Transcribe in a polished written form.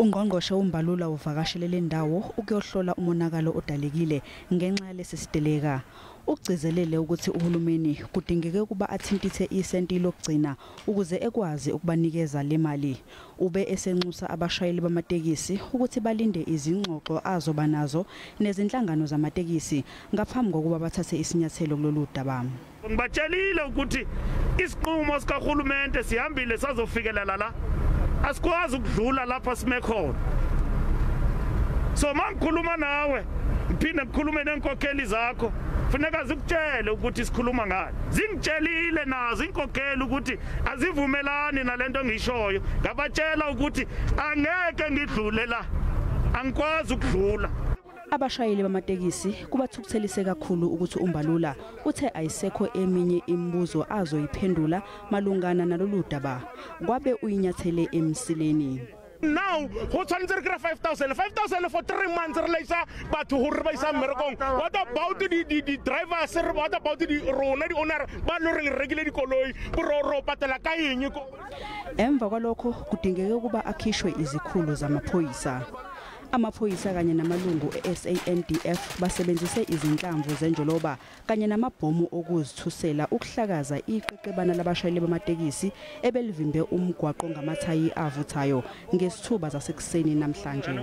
Ungqongqoshe uMbalula uvakashele le ndawo ukuyohlola umonakalo odalekile ngenxa yalesi siteleka. Ugcizelele ukuthi uhulumeni kudingeke ukuba athintithe isenti lokugcina ukuze ekwazi ukubanikeza le mali. Ube esenxusa abashayeli bamatekisi ukuthi balinde izingxoxo azoba nazo nezinhlangano zamatekisi ngaphambi kokuba bathathe isinyathelo kulolu daba. Ngibatshelile ukuthi isiqumo sikahulumende sihambile sazofikelela la. Asikwazi ukudlula lapha sime khona. So mangikhuluma nawe, ngiphinde ngikhulume nenkokheli zakho. Kufuneka zikutshele ukuthi sikhuluma ngani. Zingitshelile nazo inkokheli ukuthi azivumelani nalento ngishoyo. Ngabatshela ukuthi angeke ngidlule la. Angikwazi ukudlula. Abashayeli bamatekisi kubathukuthelise kakhulu ukuthi uMbalula uthe ayisekho eminye imibuzo azoyiphendula malungana nalolu daba. Kwabe uyinyathele emsileni. Now, who tshwanetse re kry 5,000 for 3 months re laisa batho hore ba isa mmerekong. What about the drivers? What about the rona di owner ba lo re rekile dikoloi ro patela ka eng? Emva kwalokho kudingeke ukuba akhishwe izikhulu zamaphoyisa. Amaphoyisa kanye namalungu eSANDF basebenzise izinhlamvu zenjoloba kanye namabhomu okuzithusela ukuhlakaza iqeqebana labashayeli bamatekisi ebelivimbe umgwaqo ngamathayi avuthayo ngesithuba zasekuseni namhlanje.